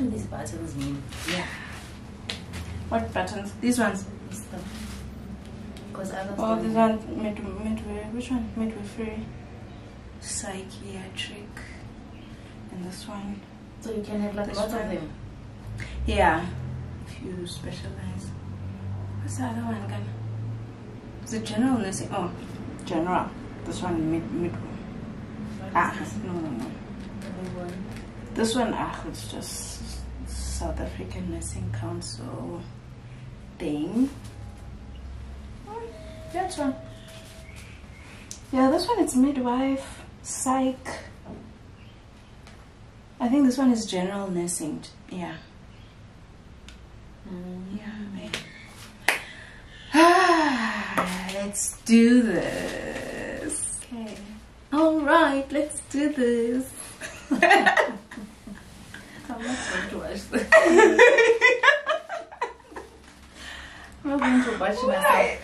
do these buttons mean? Yeah. What buttons? These ones. Because others. Oh, this one midway. Which one? Midwifery, psychiatric, and this one. So you can have like lots of them. Yeah, if you specialize. What's the other one again? Is it general nursing? Oh, general. This one mid. No. This one, it's just South African Nursing Council thing. That's one. Yeah, this one it's midwife, psych. I think this one is general nursing. Yeah. Let's do this. Okay. All right, let's do this. I'm not going to watch this. I'm not going to watch myself.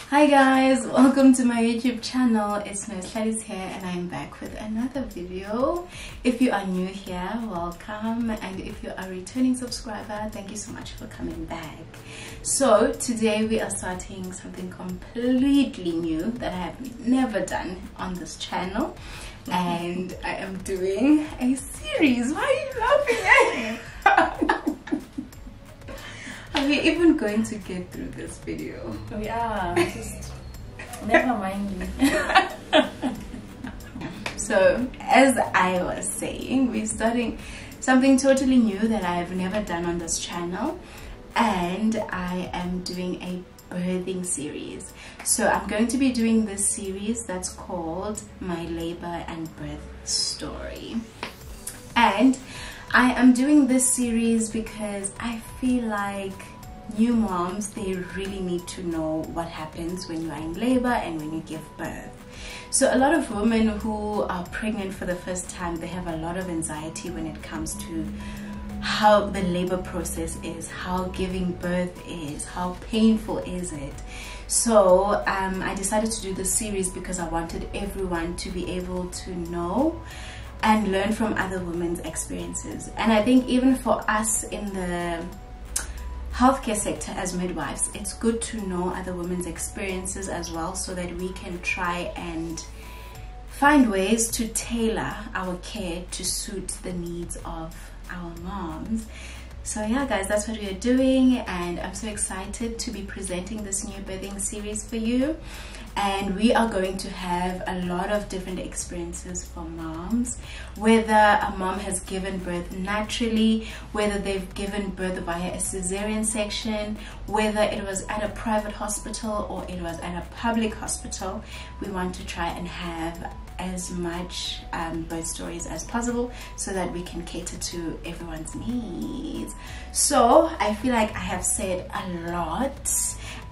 Hi guys, welcome to my YouTube channel. It's Gladys here and I'm back with another video. If you are new here, welcome, and if you are a returning subscriber, thank you so much for coming back. So today we are starting something completely new that I have never done on this channel, and I am doing a series. Why are you laughing at me? Are we even going to get through this video? We are. Just never mind me. So, as I was saying, we're starting something totally new that I've never done on this channel, and I am doing a birthing series. So I'm going to be doing this series that's called My Labor and Birth Story, and I am doing this series because I feel like new moms, they really need to know what happens when you are in labor and when you give birth. So a lot of women who are pregnant for the first time, they have a lot of anxiety when it comes to how the labor process is, how giving birth is, how painful is it. So I decided to do this series because I wanted everyone to be able to know and learn from other women's experiences. And I think even for us in the healthcare sector as midwives, it's good to know other women's experiences as well, so that we can try and find ways to tailor our care to suit the needs of our moms. So yeah guys, that's what we are doing, and I'm so excited to be presenting this new birthing series for you. And we are going to have a lot of different experiences for moms, whether a mom has given birth naturally, whether they've given birth via a cesarean section, whether it was at a private hospital or it was at a public hospital. We want to try and have as much birth stories as possible so that we can cater to everyone's needs. So I feel like I have said a lot,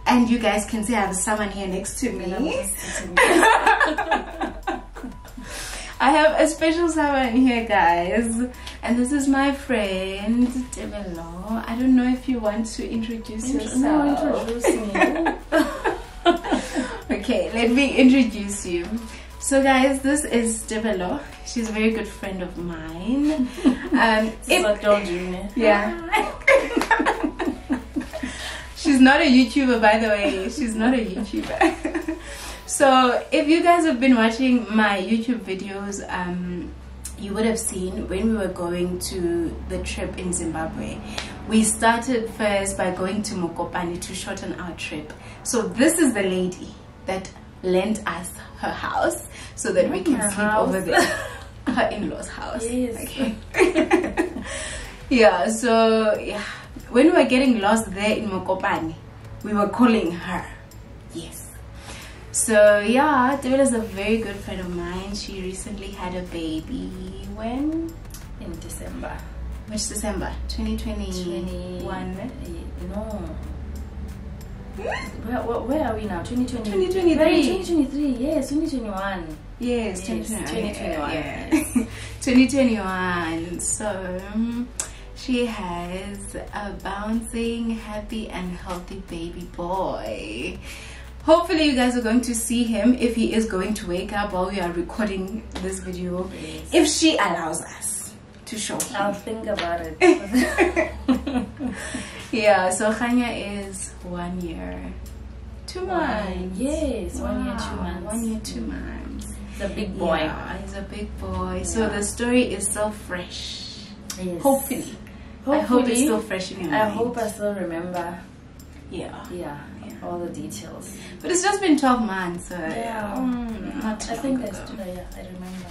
and you guys can see I have someone here next to me. I have a special someone here, guys, and this is my friend Tebello. I don't know if you want to introduce yourself. No, introduce me. Okay, let me introduce you. So guys, this is Tebello. She's a very good friend of mine. I told you. Yeah. She's not a YouTuber, by the way. She's not a YouTuber. So if you guys have been watching my YouTube videos, you would have seen when we were going to the trip in Zimbabwe, we started first by going to Mokopane to shorten our trip. So this is the lady that lent us her house so that we can sleep over there. Her in-laws house. Yes. Okay. Yeah, so yeah, when we were getting lost there in Mokopane, we were calling her. Yes. So yeah, Tebello is a very good friend of mine. She recently had a baby. When? In December. Which December? 2021? No. Where are we now? 2020. 2023. 2023. Yes, 2021. Yes, 2021. Yes. 2021. So she has a bouncing, happy and healthy baby boy. Hopefully you guys are going to see him, if he is going to wake up while we are recording this video, if she allows us to show him. I'll think about it. Yeah, so Khanya is 1 year, 2 months. Yes, Wow. 1 year, 2 months. 1 year, 2 months. He's a big boy. Yeah, he's a big boy. So the story is still fresh. Yes. Hopefully. I hope it's still fresh in your mind. I hope I still remember. Yeah. All the details. But it's just been 12 months, so not too I think long that's ago. I remember.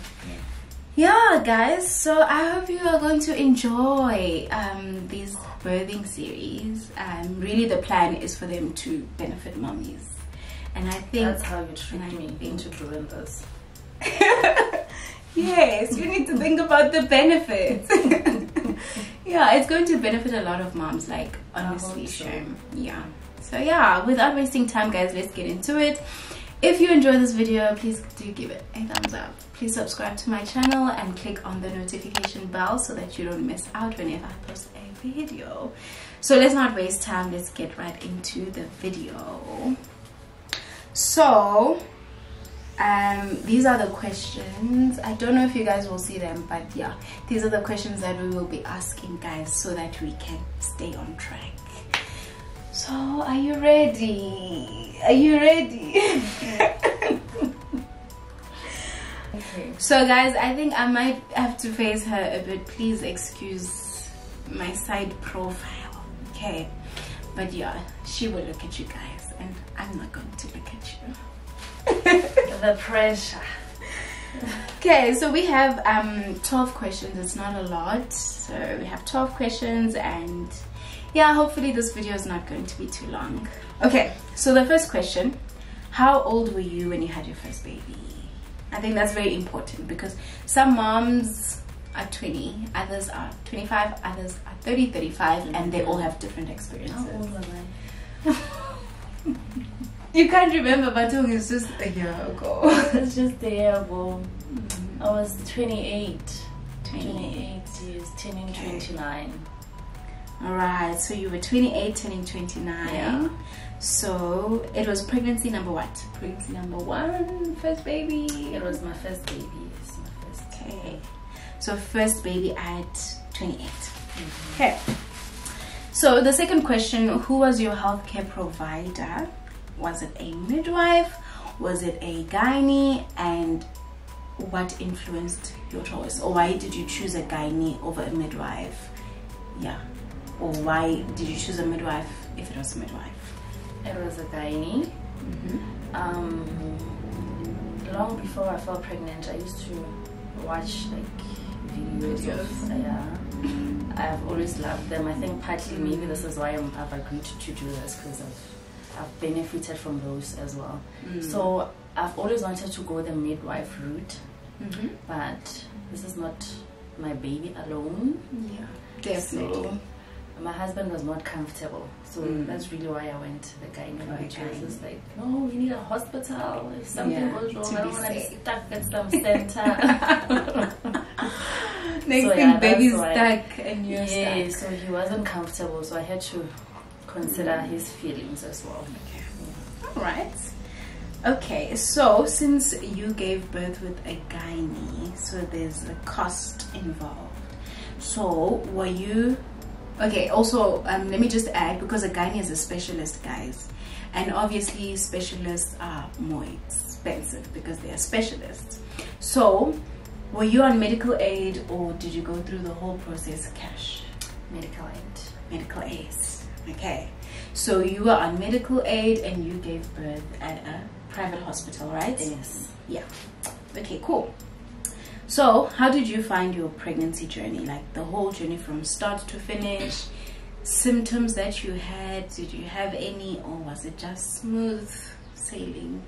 Yeah, guys, so I hope you are going to enjoy this birthing series. Really the plan is for them to benefit mommies, and I think That's how you tricked me into doing this. Yes, you need to think about the benefits. Yeah, it's going to benefit a lot of moms, like, honestly. So. Yeah. So yeah, without wasting time, guys, let's get into it. If you enjoyed this video, please do give it a thumbs up. Please subscribe to my channel and click on the notification bell so that you don't miss out whenever I post a video. So let's not waste time, let's get right into the video. So these are the questions. I don't know if you guys will see them, but yeah, these are the questions that we will be asking, guys, so that we can stay on track. So are you ready? Are you ready? Okay. So guys, I think I might have to face her a bit. Please excuse my side profile, okay? But yeah, she will look at you guys and I'm not going to look at you. The pressure. Okay, so we have 12 questions. It's not a lot, so we have 12 questions, and yeah, hopefully this video is not going to be too long. Okay, so the first question: how old were you when you had your first baby? I think that's very important because some moms are 20, others are 25, others are 30, 35, and they all have different experiences. How old was I? You can't remember, but it's just a year ago. It's just a year ago. I was 28. 28 years, turning 29. Alright, so you were 28, turning 29. Yeah. So it was pregnancy number what? Pregnancy number 1, first baby? It was my first baby. Yes, my first. Okay. So first baby at 28. Okay. So the second question: who was your healthcare provider? Was it a midwife? Was it a gynae? And what influenced your choice? Or why did you choose a gynae over a midwife? Yeah. Or why did you choose a midwife if it was a midwife? It was a gynae. Long before I fell pregnant, I used to watch like videos. I've always loved them. I think partly maybe this is why I've agreed to do this, because I've benefited from those as well. So I've always wanted to go the midwife route, but this is not my baby alone. Yeah, definitely. So my husband was not comfortable, so that's really why I went to the gynae. Because it's like, no, we need a hospital. If something goes wrong, I don't want to be stuck at some center. Next thing, baby's stuck and you're stuck. Yeah, so he wasn't comfortable, so I had to consider his feelings as well. Okay. All right. Okay, so since you gave birth with a gynae, so there's a cost involved. So were you... Okay, also let me just add, because a gynae is a specialist, guys, and obviously specialists are more expensive because they are specialists. So were you on medical aid, or did you go through the whole process cash? Medical aid. Medical aid. Okay, so you were on medical aid and you gave birth at a private hospital, right? Yes. Yeah. Okay, cool. So how did you find your pregnancy journey, like the whole journey from start to finish? Symptoms that you had, did you have any, or was it just smooth sailing?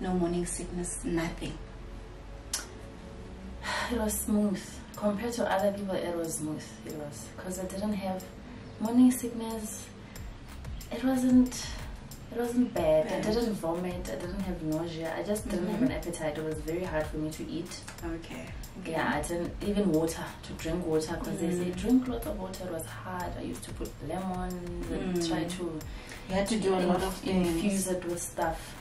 No morning sickness, nothing? It was smooth. Compared to other people, it was smooth. It was, because I didn't have morning sickness. It wasn't bad. I didn't vomit. I didn't have nausea. I just didn't have an appetite. It was very hard for me to eat. Okay. Yeah, I didn't even water, to drink water, because they say drink lots of water. It was hard. I used to put lemons and try to. You had to do a lot of things. Infuse it with stuff.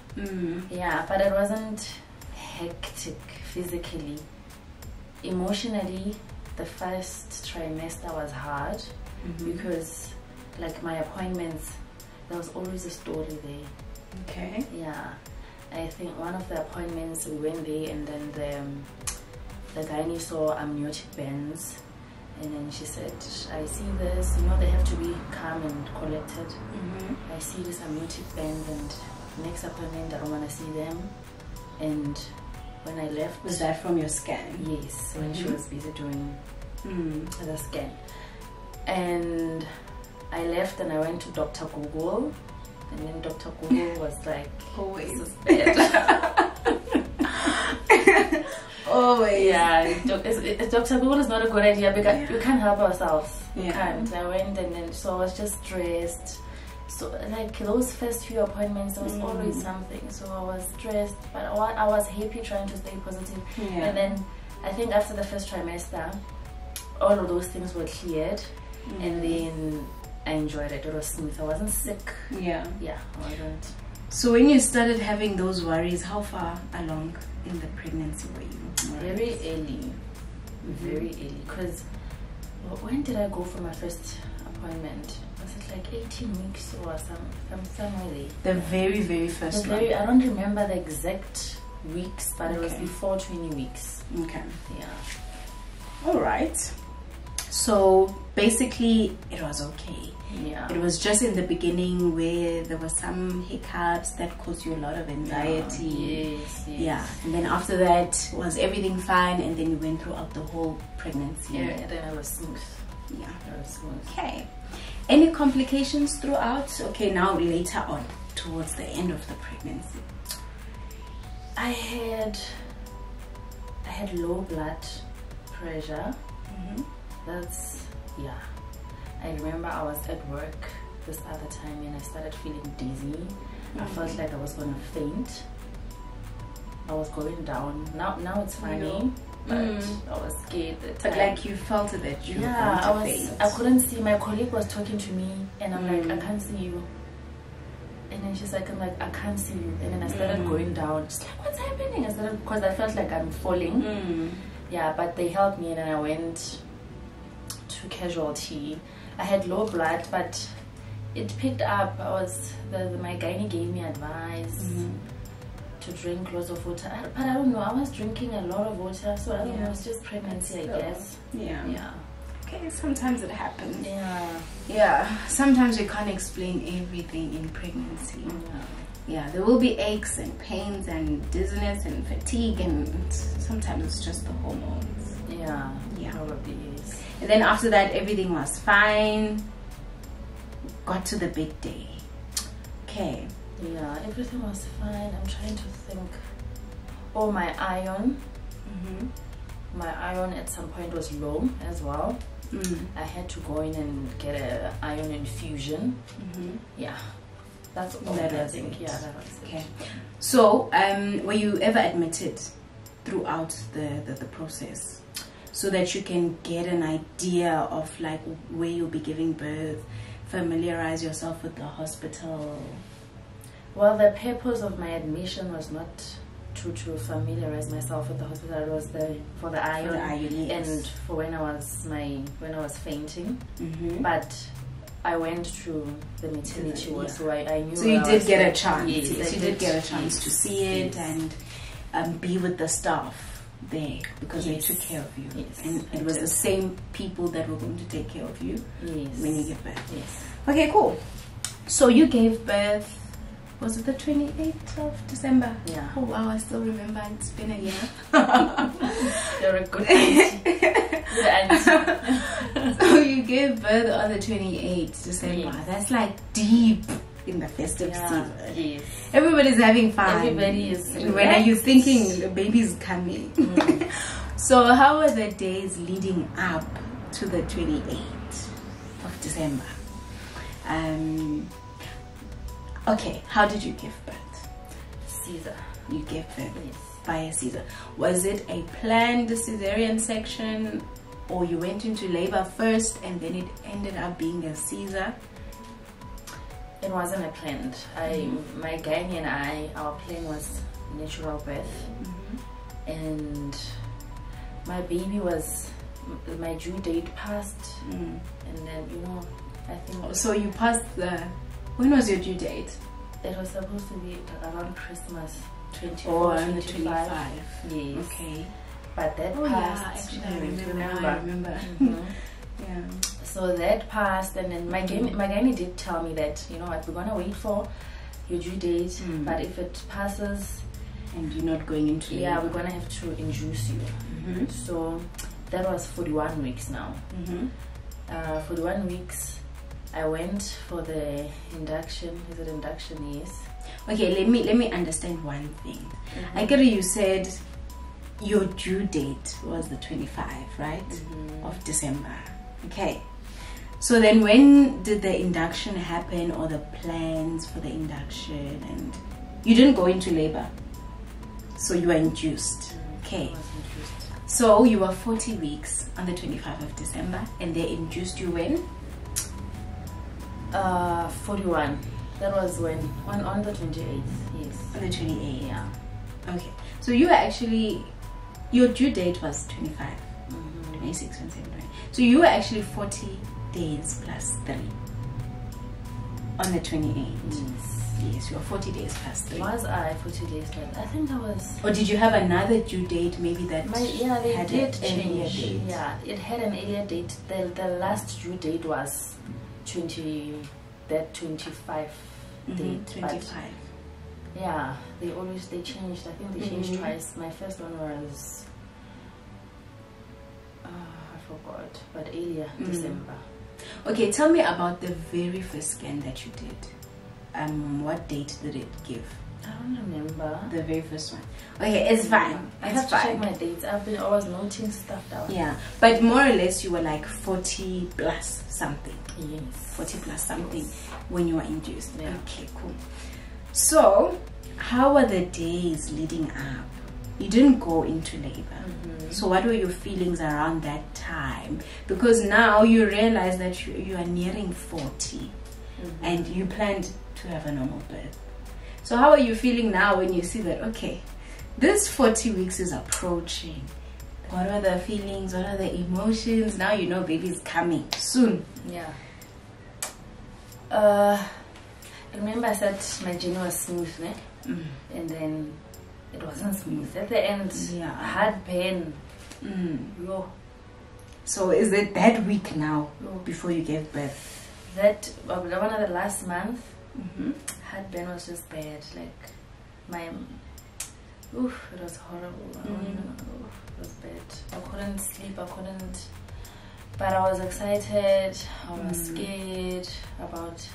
Yeah, but it wasn't hectic physically. Emotionally, the first trimester was hard because like my appointments, there was always a story there. Okay. Yeah. I think one of the appointments we went there and then the gynae saw amniotic bands, and then she said, I see this, you know, they have to be calm and collected. I see this amniotic bands, and next appointment I don't want to see them. And when I left... Was that from your scan? Yes, when she was busy doing the scan. And I left and I went to Dr. Google, and then Dr. Google was like, always. This is bad. Always. Yeah, Dr. Google is not a good idea because we can't help ourselves. We Yeah. can't. I went and then so I was just stressed. So like those first few appointments, there was always something. So I was stressed, but I was happy, trying to stay positive. Yeah. And then I think after the first trimester, all of those things were cleared, and then I enjoyed it. It was smooth. I wasn't sick. Yeah. Yeah, I wasn't. So when you started having those worries, how far along in the pregnancy were you? Very early. Very early. Because when did I go for my first appointment? Was it like 18 weeks or somewhere there? The very, very first one. I don't remember the exact weeks, but it was Okay. before 20 weeks. Okay. Yeah. All right. So basically, it was okay. Yeah. It was just in the beginning where there were some hiccups that caused you a lot of anxiety. Yes, yes. Yeah. And then after that, was everything fine? And then you went throughout the whole pregnancy. Yeah, and then I was smooth. Yeah. I was smooth. Okay. Any complications throughout? Okay, now later on, towards the end of the pregnancy. I had low blood pressure. That's, yeah. I remember I was at work this other time and I started feeling dizzy. I felt like I was gonna faint. I was going down. Now it's funny, but I was scared at the But time. like you felt it that you were Yeah, going to faint. I couldn't see. My colleague was talking to me and I'm like, I can't see you. And then she's like, I can't see you. And then I started going down. She's like, what's happening? I started, because I felt like I'm falling. Yeah, but they helped me and then I went to casualty. I had low blood, but it picked up. My gynae gave me advice to drink lots of water. But I don't know, I was drinking a lot of water, so I don't know, it's just pregnancy, I guess. Yeah. Yeah. Okay, sometimes it happens. Yeah. Yeah, sometimes we can't explain everything in pregnancy. Yeah, there will be aches and pains and dizziness and fatigue, and sometimes it's just the hormones. Yeah, Yeah. probably is. And then after that, everything was fine. Got to the big day. Okay. Yeah, everything was fine. I'm trying to think. Oh, my iron. My iron at some point was low as well. I had to go in and get an iron infusion. Yeah, that's all That I was think. it. Yeah, that was it. Okay. So, were you ever admitted throughout the process, so that you can get an idea of like where you'll be giving birth, familiarize yourself with the hospital? Well, the purpose of my admission was not to familiarize myself with the hospital. It was for the iron, yes. and for when I was fainting. But I went to the maternity ward, so I knew. So you did get a chance. Yes, you did get a chance to see it and be with the staff there, because they took care of you. Yes, and it was the same people that were going to take care of you when you give birth. Yes. Okay, cool. So you gave birth, was it the 28th of December? Yeah. Oh wow, I still remember. It's been a year. You're a good auntie. Good auntie. So you gave birth on the 28th December. Yes. That's like deep in the festive season. Yes. Everybody's having fun. Everybody is And when are you thinking the baby's coming? So how were the days leading up to the 28th of December? Okay, how did you give birth? Caesar. You gave birth Yes. by a Caesar. Was it a planned cesarean section, or you went into labor first and then it ended up being a Caesar? It wasn't a planned. My gynae and our plan was natural birth, and my baby was my due date passed, and then I think. So you passed the. When was your due date? It was supposed to be around Christmas, 24, or 25. Yes. Okay. But that passed. Yeah, actually, I remember. Yeah. So that passed, and then my gynae did tell me that what, we're gonna wait for your due date, but if it passes, and you're not going into labor, we're gonna have to induce you. So that was 41 weeks now. 41 weeks. I went for the induction. Is it induction? Yes. Okay, let me understand one thing. I get it. You said your due date was the 25, right, of December. Okay. So then, when did the induction happen, or the plans for the induction? And you didn't go into labor, so you were induced. Okay. So you were 40 weeks on the 25th of December, and they induced you when? 41. That was when on the 28th. Yes. On the 28th. Yeah. Okay. So you were actually, your due date was 25, 26, 27, 20. So you were actually 40 days plus 3 on the 28th. Yes, you were 40 days plus 3. Was I 40 days plus? I think I was. Or did you have another due date, maybe that they had did an change. earlier date? Yeah, it had an earlier date. The last due date was 25 date. 25. Yeah, they changed. I think they changed twice. My first one was I forgot, but earlier December. Okay, tell me about the very first scan that you did. What date did it give? I don't remember. The very first one. Okay, it's fine. I have to check my dates. I was noting stuff down. Yeah, but more or less you were like 40 plus something. Yes. 40 plus something when you were induced. Yeah. Okay, cool. So, how were the days leading up? You didn't go into labor. So what were your feelings around that time? Because now you realize that you are nearing 40 and you planned to have a normal birth. So how are you feeling now when you see that, okay, this 40 weeks is approaching? What are the feelings? What are the emotions? Now you know baby's coming soon. Yeah. I remember I said my journey was smooth, né? And then it wasn't smooth. At the end, hard pain. So is it that week now before you gave birth? That one of the last month, hard pain was just bad. Like it was horrible. It was bad. I couldn't sleep. But I was excited. I was scared about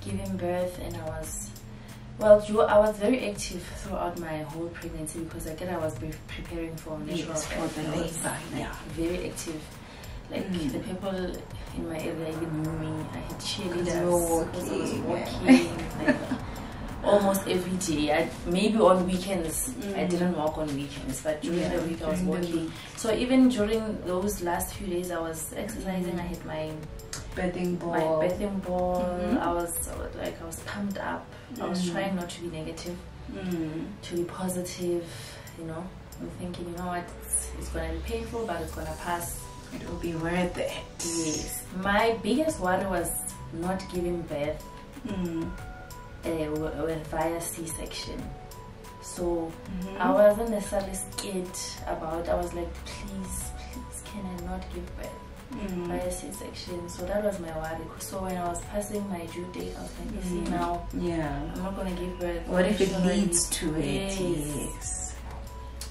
giving birth, and I was very active throughout my whole pregnancy because again I was preparing for natural birth. For the labor. Yeah, very active. Like the people in my area even knew me. I had cheerleaders. I was walking like, almost every day. Maybe on weekends. I didn't walk on weekends, but during the week I was walking. So even during those last few days, I was exercising. I had my birthing ball. I was pumped up. I was trying not to be negative, to be positive. I'm thinking, you know what, it's gonna be painful, but it's gonna pass. It will be worth it. Yes. My biggest worry was not giving birth via C-section. So I wasn't necessarily scared about. I was like, please, can I not give birth via C-section? So that was my worry. So when I was passing my due date, I was like, you see now, I'm not gonna give birth. What if it leads to it? Yes.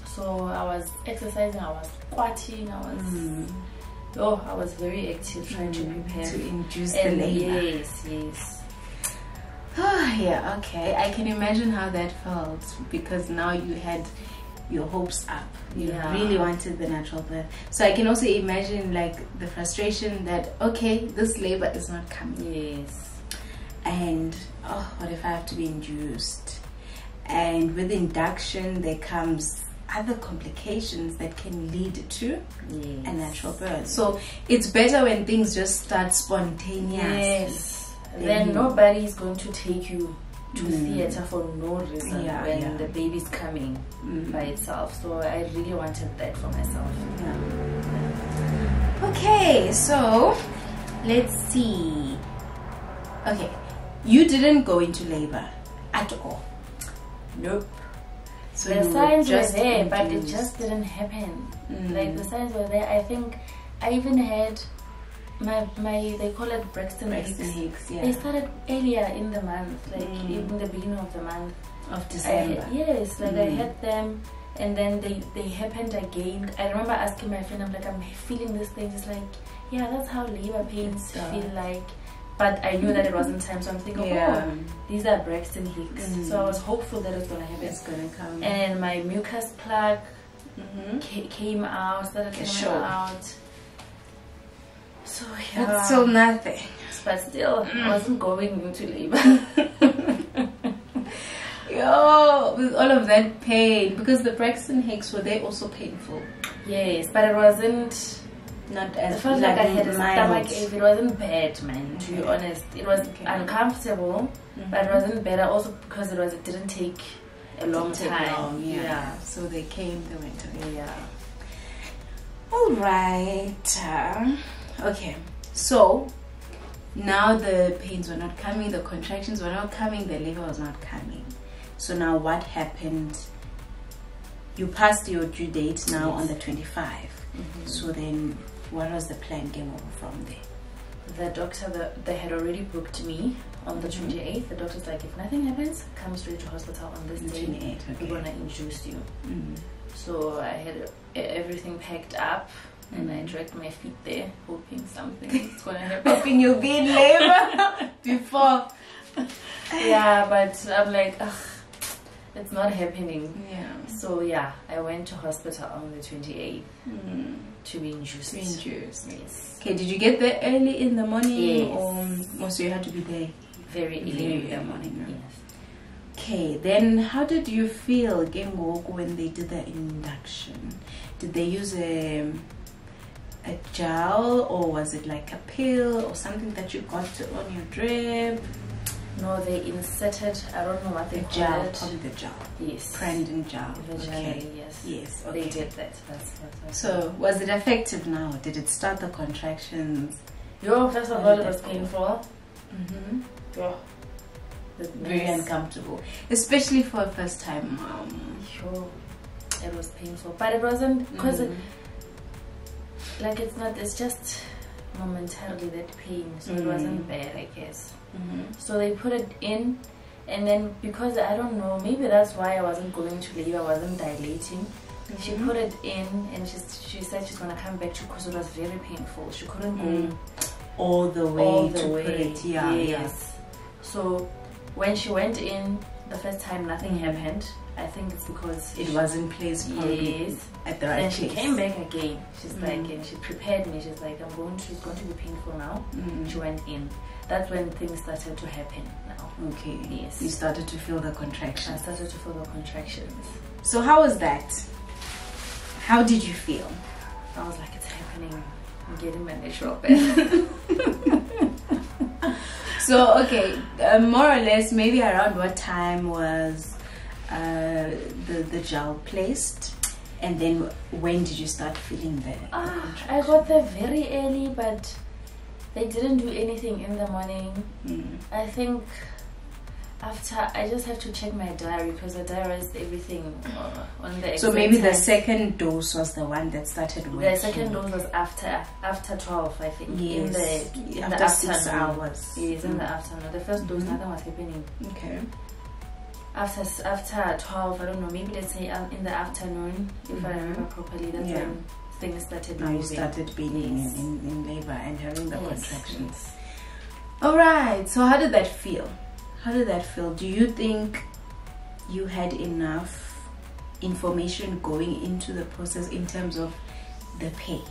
So I was exercising, I was squatting, I was very active trying to prepare to induce the labor. Yes. Yeah, okay. I can imagine how that felt because now you had your hopes up. You really wanted the natural birth. So I can also imagine like the frustration that, okay, this labor is not coming. Yes. And what if I have to be induced? And with induction there comes other complications that can lead to a natural birth. So it's better when things just start spontaneously. Yes. Then nobody is going to take you to theater for no reason when the baby's coming by itself. So I really wanted that for myself. Okay, so let's see. Okay, you didn't go into labor at all. Nope. So The you signs were just there, but it induced. just didn't happen. Like the signs were there. I think I even had my they call it Braxton Hicks. Yeah. They started earlier in the month, like even the beginning of the month Of December. yes, like I had them, and then they happened again. I remember asking my friend, I'm like, I'm feeling this thing. It's like, yeah, that's how labor pains feel like. But I knew that it wasn't time, so I'm thinking, oh, these are Braxton Hicks. So I was hopeful that it's gonna happen. It's gonna come. And my mucus plug came out, started coming out. So yeah, But still nothing. but still, I wasn't going into labor. Yo, with all of that pain, because the Braxton Hicks, were they also painful? Yes, but it wasn't. Not I as felt like I had a mild. stomach ache. It wasn't bad, man. To be honest, it was uncomfortable, but it wasn't better. Also because it didn't take a long time. Yeah. So they came, they went away. Yeah. All right. Okay. So now the pains were not coming, the contractions were not coming, the labor was not coming. So now what happened? You passed your due date now on the 25th. So then what was the plan came over from there? The doctor, they had already booked me on the 28th. The doctor's like, if nothing happens, come straight to hospital on this day. 28th, okay. We're gonna induce you. So I had everything packed up, and I dragged my feet there, hoping something's gonna happen. Hoping you'll be in labor before. Yeah, but I'm like, ugh, it's not happening. Yeah. So yeah, I went to hospital on the 28th to be induced. Yes. Okay, did you get there early in the morning? Yes. Or so you had to be there Very early in the morning. Yes. Okay, then how did you feel when they did the induction? Did they use a gel, or was it like a pill or something that you got on your drip? No, they inserted, I don't know what they call it. Probably the gel. Yes. Prandin gel. Okay. Yes. Yes. Okay. They did that. That's so was it effective now? Did it start the contractions? First of all, it was painful. Yeah. Very uncomfortable, especially for a first time mom. Sure. It was painful, but it wasn't because like it's just momentarily that pain, so it wasn't bad, I guess. So they put it in, and then because I don't know, maybe that's why I wasn't going to labor, I wasn't dilating. She put it in, and she said she's gonna come back to, because it was very painful. She couldn't go all the way to put it. Yes. So when she went in the first time, nothing happened. I think it's because it wasn't placed probably at the right place. Then she came back again. She's like, and she prepared me. She's like, it's going to be painful now. She went in. That's when things started to happen now. Okay. Yes. You started to feel the contractions. I started to feel the contractions. So how was that? How did you feel? I was like, it's happening. I'm getting my natural birth. So okay, more or less, maybe around what time was the gel placed, and then when did you start feeling the I got there very early, but they didn't do anything in the morning. I think after, I just have to check my diary, because the diary is everything on the. So maybe the second dose was the one that started working. The second dose was after 12, I think. Yes. In after the 6 afternoon. hours. Yes, in the afternoon. The first dose, nothing was happening. Okay. After 12, I don't know, maybe let's say in the afternoon, if I remember properly, that's when things started moving. Now you started being in labor and having the contractions. Alright, so how did that feel? How did that feel? Do you think you had enough information going into the process in terms of the pain?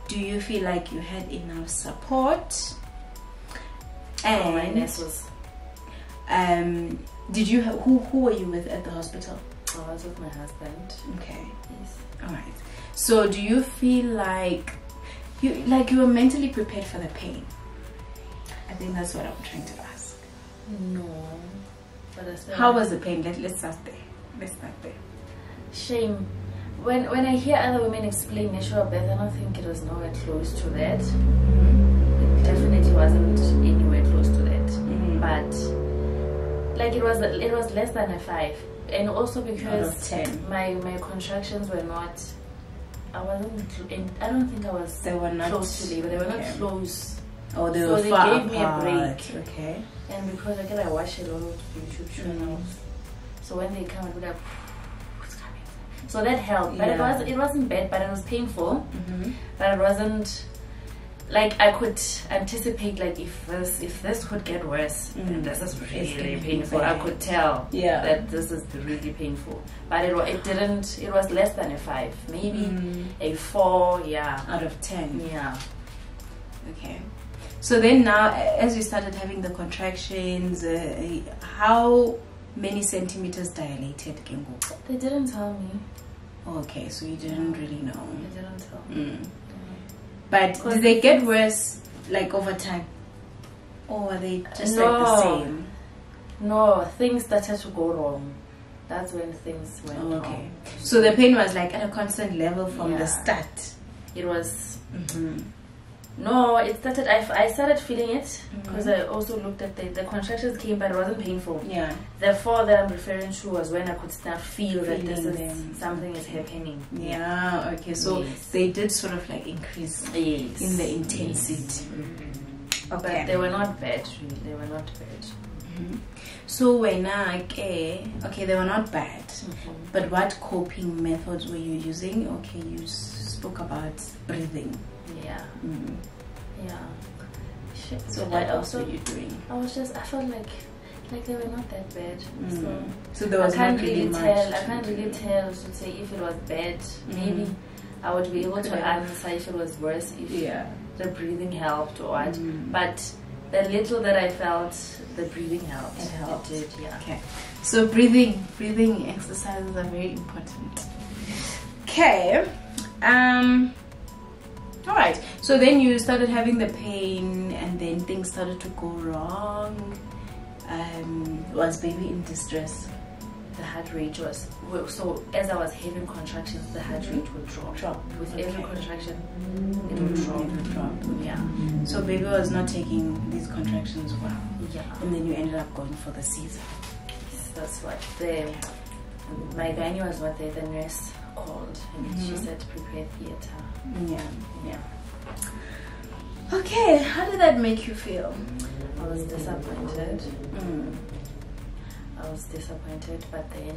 Do you feel like you had enough support? And my nurses. Did you who were you with at the hospital? I was with my husband. Okay. Yes. All right. So do you feel like you were mentally prepared for the pain? I think that's what I'm trying to ask. No. But how was the pain? Let's start there. Let's start there. Shame. when I hear other women explain natural birth, I don't think it was nowhere close to that. It definitely wasn't anywhere close to that. But like it was less than a 5, and also because out of 10. my contractions were not. I don't think I was. They were not close to labor. They were not close. Oh, they So were they far gave me a apart. break. Okay. And because again I watch a lot of YouTube channels, so when they come, I'd be like, what's coming? So that helped. But it wasn't bad, but it was painful. But it wasn't like I could anticipate like if this could get worse, then this is really painful. I could tell that this is really painful. But it didn't. It was less than a 5, maybe a 4. Yeah, out of 10. Yeah. Okay. So then now, as you started having the contractions, how many centimeters dilated, Kengo? They didn't tell me. Okay, so you didn't really know. They didn't tell me. But did they get worse like over time? Or were they just like the same? No, things started to go wrong. That's when things went wrong. So the pain was like at a constant level from the start? It was... No, it started. I started feeling it because I also looked at the contractions came, but it wasn't painful. Yeah. The 4 that I'm referring to was when I could start feel that something is happening. Yeah. Okay. So they did sort of like increase in the intensity. Okay. But they were not bad. Really. They were not bad. So when okay, they were not bad. But what coping methods were you using? Okay, you spoke about breathing. Yeah. So what else were you doing? I felt like they were not that bad. So there was not really much. I can't really tell to say if it was bad. Maybe I would be able to answer if it was worse, if the breathing helped or what. But the little that I felt, the breathing helped. It helped. It did, yeah. Okay. So breathing exercises are very important. Okay. All right. So then you started having the pain, and then things started to go wrong. Was baby in distress? The heart rate was so. As I was having contractions, the heart rate would drop. With every contraction, it would drop. Yeah. So baby was not taking these contractions well. Yeah. And then you ended up going for the Caesar. That's what my gynae was what the nurse called, and she said prepare theater. Yeah. Okay, how did that make you feel? I was disappointed. I was disappointed, but then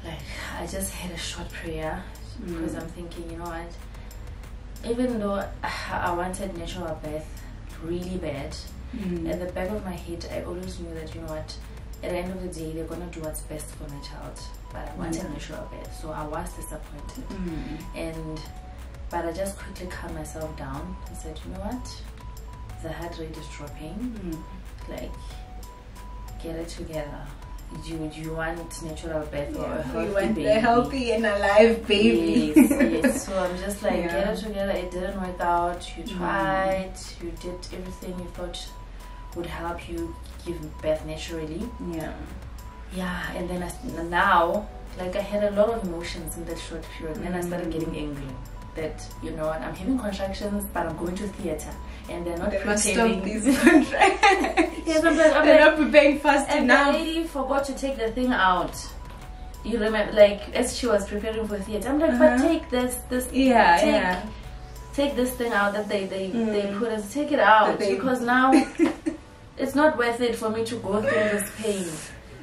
like I just had a short prayer because I'm thinking, you know what, even though I wanted natural birth really bad, at the back of my head I always knew that, you know what, at the end of the day they're gonna do what's best for my child, but I wanted natural birth, so I was disappointed. But I just quickly calmed myself down and said, you know what, the heart rate is dropping, like get it together. Do you want natural birth or a healthy baby? A healthy and alive baby. Yes. So I'm just like, get it together. It didn't work out. You tried. You did everything you thought would help you give birth naturally. Yeah. And then now, like I had a lot of emotions in that short period. And then I started getting angry that, you know what, I'm having contractions, but I'm going to theater. And they're not preparing these contractions. Yes, they're not preparing fast enough. And the lady forgot to take the thing out. You remember, like as she was preparing for theater, I'm like, but take this, take this thing out that they put us. Take it out because now it's not worth it for me to go through this pain.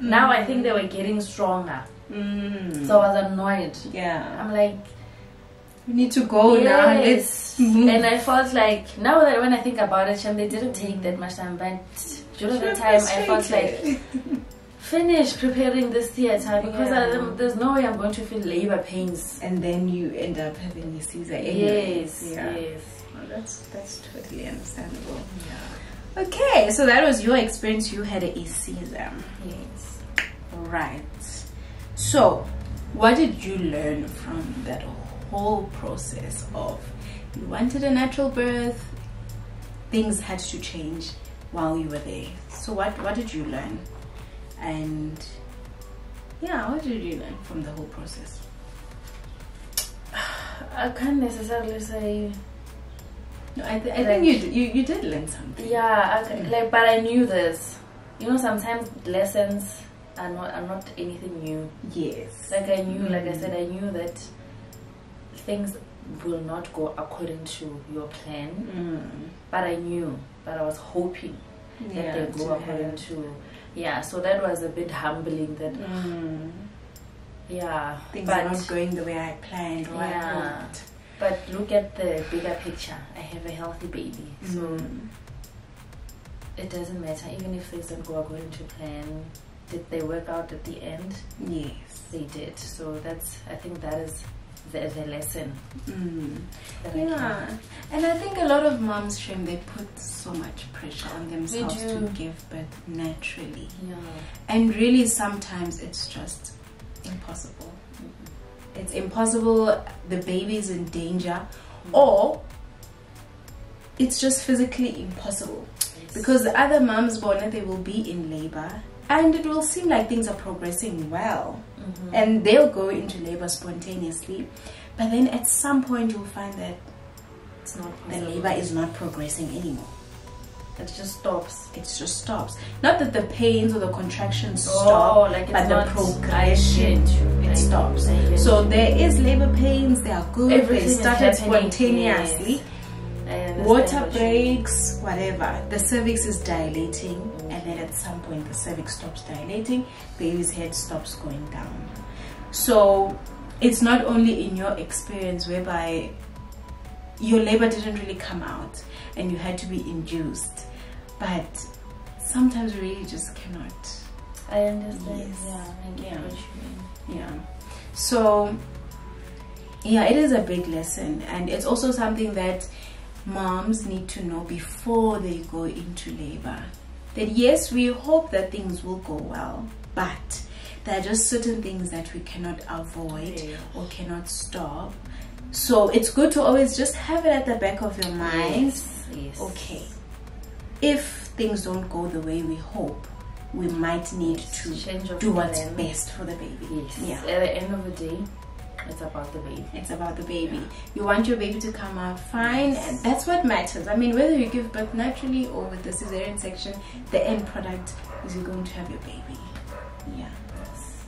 Now I think they were getting stronger, so I was annoyed. I'm like, we need to go now. Let's move. And I felt like now that when I think about it, they didn't take that much time, but during the time I felt like finish preparing this theater because there's no way I'm going to feel labor pains. And then you end up having a Caesar anyway. Yes. Well, that's totally understandable. Okay, so that was your experience. You had a Caesar. Yes. Right. So, what did you learn from that whole process of you wanted a natural birth, things had to change while you were there? So what did you learn? And what did you learn from the whole process? I can't necessarily say. No, I think you did learn something. Yeah, like, but I knew this. You know, sometimes lessons are not anything new. Yes. Like I knew, like I said, I knew that things will not go according to your plan. But I knew, but I was hoping that they go according to. Yeah, so that was a bit humbling. That things are not going the way I planned or I hoped. But look at the bigger picture. I have a healthy baby, so it doesn't matter. Even if things don't go according to plan, did they work out at the end? Yes, they did. So I think that is the lesson. And I think a lot of moms, Shem, they put so much pressure on themselves to give birth naturally. And really, sometimes it's just impossible. It's impossible. The baby is in danger, or it's just physically impossible. Because the other moms born, they will be in labor, and it will seem like things are progressing well, and they'll go into labor spontaneously. But then at some point, you'll find that it's not the labor is not progressing anymore. It just stops. It just stops. Not that the pains or the contractions stop, like but the progression, it stops. So there is labor pains, they are good, everything they started spontaneously. Water breaks, whatever. The cervix is dilating, and then at some point the cervix stops dilating, baby's head stops going down. So it's not only in your experience whereby your labor didn't really come out and you had to be induced, but sometimes we really just cannot. I understand. I get what you mean. So it is a big lesson, and it's also something that moms need to know before they go into labor, that yes, we hope that things will go well, but there are just certain things that we cannot avoid or cannot stop. So it's good to always just have it at the back of your mind. Okay, if things don't go the way we hope, we might need to do what's best for the baby. At the end of the day, it's about the baby. It's about the baby. You want your baby to come out fine, and that's what matters. I mean, whether you give birth naturally or with the cesarean section, the end product is you're going to have your baby.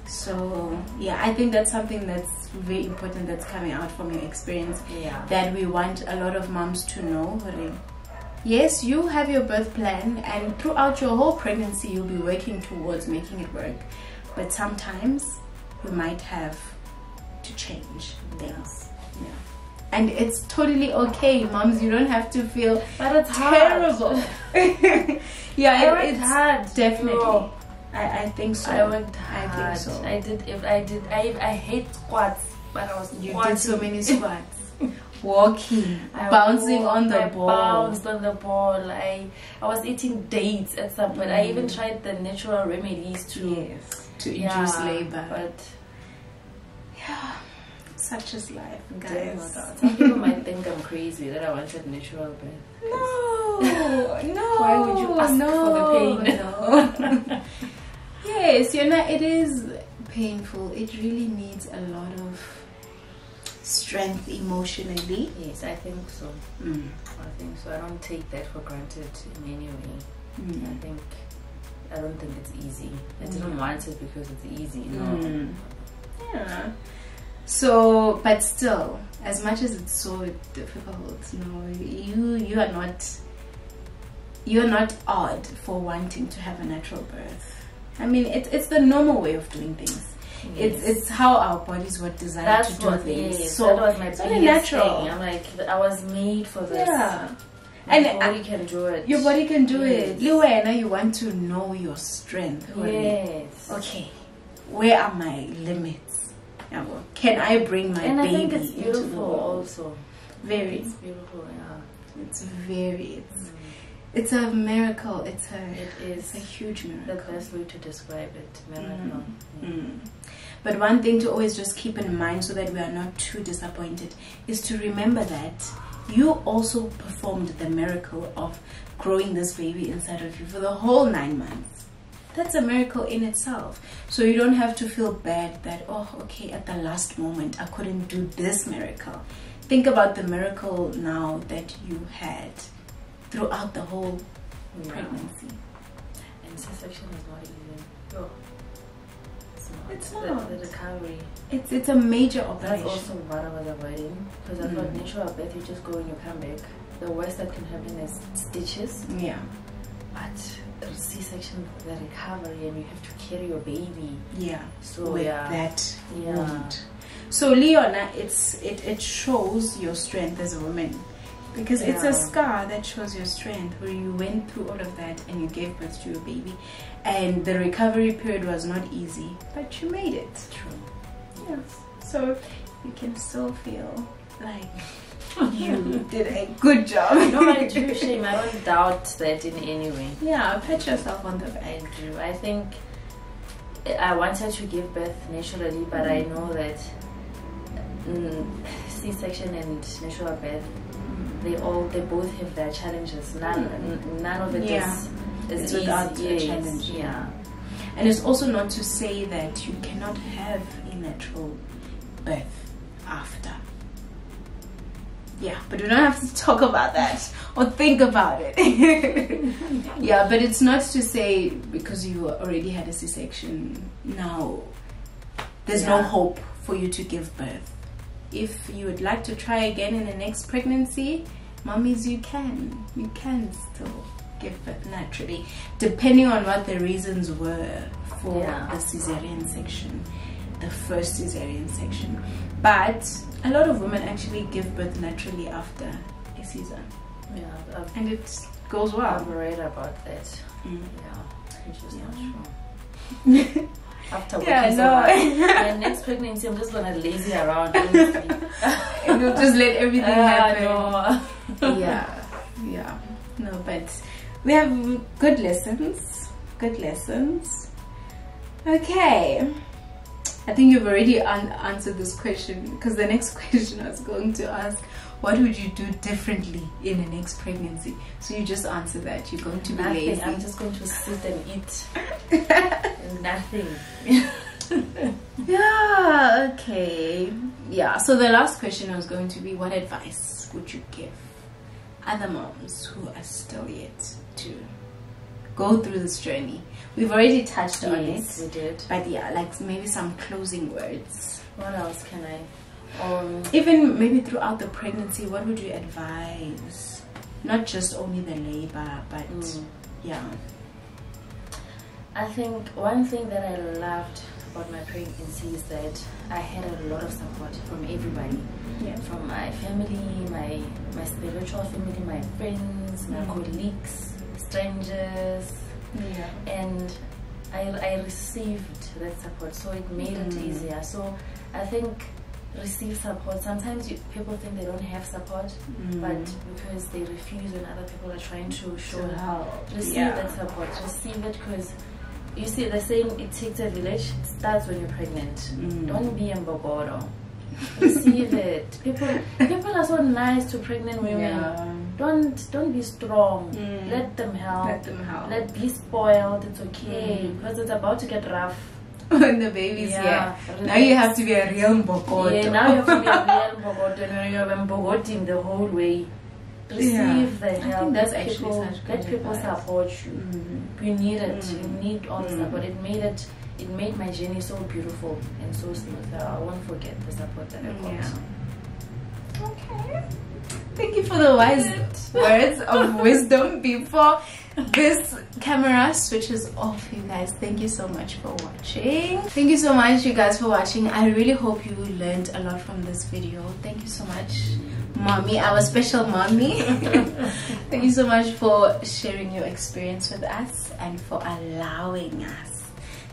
So I think that's something that's very important, that's coming out from your experience, that we want a lot of moms to know. Yes, you have your birth plan, and throughout your whole pregnancy you'll be working towards making it work, but sometimes you might have to change things. And it's totally okay, moms. You don't have to feel terrible. It's hard. Definitely. I think so. I worked hard. I think so. I hate squats, but I was did so many squats. Walking, bouncing on the ball. I bounced on the ball. I was eating dates at some point. I even tried the natural remedies to induce labor. But such is life, guys. Some people might think I'm crazy that I wanted natural birth. No. Why would you ask for the pain? No. Yes, it is painful. It really needs a lot of strength emotionally. Yes, I think so. I think so. I don't take that for granted in any way. I don't think it's easy. I didn't want it because it's easy. No. So, but still, as much as it's so difficult, you're not odd for wanting to have a natural birth. I mean, it's the normal way of doing things. It's how our bodies were designed to do things. So that was my biggest thing. I'm like, I was made for this. And your body can do it. Your body can do it. Liwena, you want to know your strength. Yes. Okay, where are my limits? Can I bring my baby? I think it's into beautiful the world? Also. Very. It's beautiful. It's a miracle. It's a huge miracle. The best way to describe it, miracle. But one thing to always just keep in mind, so that we are not too disappointed, is to remember that you also performed the miracle of growing this baby inside of you for the whole 9 months. That's a miracle in itself. So you don't have to feel bad that, at the last moment I couldn't do this miracle. think about the miracle now that you had throughout the whole pregnancy. And C-section is not even. Oh, it's not. The recovery. It's a major operation. That's also what I was avoiding, because I thought natural birth, you just go and you come back. The worst that can happen is stitches. Yeah. But C-section, the recovery, and you have to carry your baby. Yeah. So with yeah. that wound. So Leona, it shows your strength as a woman, because it's a scar that shows your strength, where you went through all of that and you gave birth to your baby, and the recovery period was not easy, but you made it. True. Yes. So you can still feel like you did a good job. No, I do, shame. I don't doubt that in any way. Yeah, pat yourself on the back. I do. I think I wanted to give birth naturally, but I know that C-section and natural birth, they both have their challenges. None of it is without easy. a challenge. Yeah. And it's also not to say that you cannot have a natural birth after. Yeah, but we don't have to talk about that or think about it. Yeah, but it's not to say because you already had a C-section, now there's no hope for you to give birth. If you would like to try again in the next pregnancy, mummies, you can still give birth naturally, depending on what the reasons were for the cesarean section, the first cesarean section. But a lot of women actually give birth naturally after a Caesar. Yeah, and it goes well. I've read about that. Yeah, which is not true. After working so hard, my next pregnancy, I'm just gonna lazy around, honestly. And you'll just let everything happen. No. Yeah. No, but we have good lessons. Good lessons. Okay. I think you've already answered this question, because the next question I was going to ask, what would you do differently in the next pregnancy? So you just answer that. You're going to be lazy. I'm just going to sit and eat. Nothing. Yeah, okay. Yeah, so the last question was going to be, what advice would you give other moms who are still yet to go through this journey? We've already touched on it. Yes, we did. But yeah, like maybe some closing words. What else can I... even maybe throughout the pregnancy, what would you advise? Not just only the labor, but yeah. I think one thing that I loved about my pregnancy is that I had a lot of support from everybody. Yeah. From my family, my spiritual family, my friends, my colleagues, strangers. Yeah. And I received that support, so it made it easier. So I think receive support. Sometimes people think they don't have support, but because they refuse when other people are trying to show help, receive that support. Receive it, because you see the saying, it takes a village. It starts when you're pregnant. Don't be a bogodo. Receive it. People are so nice to pregnant women. Don't be strong. Let them help. Let be spoiled. It's okay, because it's about to get rough when the baby's here. Now you have to be a real bogodo. Yeah, now you have to be a real bogodo, and you have been bogoting the whole way. Receive the help. Let people support you. You need it. You need all the support. It made my journey so beautiful and so smooth. I won't forget the support that I got. Okay. Thank you for the wise words of wisdom before this camera switches off, you guys. Thank you so much for watching. Thank you so much, you guys, for watching. I really hope you learned a lot from this video. Thank you so much, mommy, our special mommy. Thank you so much for sharing your experience with us and for allowing us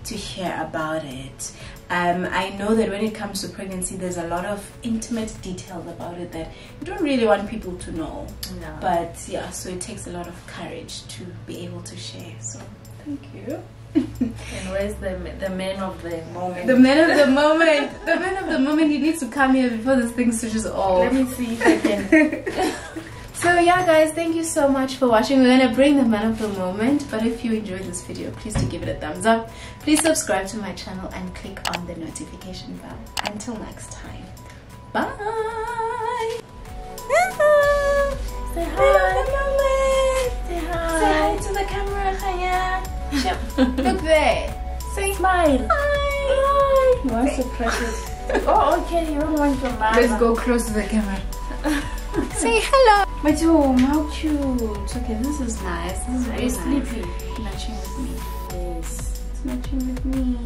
to hear about it. I know that when it comes to pregnancy, there's a lot of intimate details about it that you don't really want people to know. No. But yeah, so it takes a lot of courage to be able to share. So thank you. And where's the man of the moment? The man of the moment. The man of the moment. He needs to come here before this thing switches off. Let me see if I can. So yeah, guys, thank you so much for watching. We're gonna bring the man of the moment, but if you enjoyed this video, please do give it a thumbs up. Please subscribe to my channel and click on the notification bell. Until next time, bye. Say hi. Say hi. Say hi to the camera, Khanya. Look there. Say Smile. hi. He wants to press it. Oh, okay. You don't want your mama. Let's go close to the camera. Say hello. My Tom, how cute. Okay, this is nice. This is very sleepy. Matching with me. Yes. It's matching with me.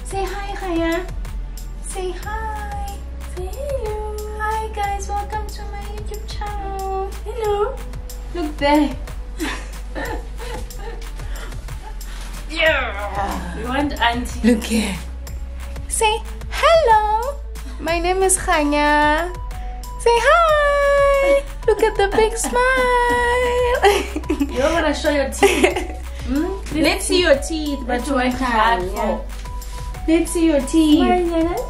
Say hi, Khanya. Say hi. Say hello. Hi guys, welcome to my YouTube channel. Hello. Look there. Yeah. We want auntie. Look here. Say hello. My name is Khanya. Say hi. Look at the big smile. You don't want to show your teeth. Let's see your teeth, but you work hard for. Let's see your teeth. Smile.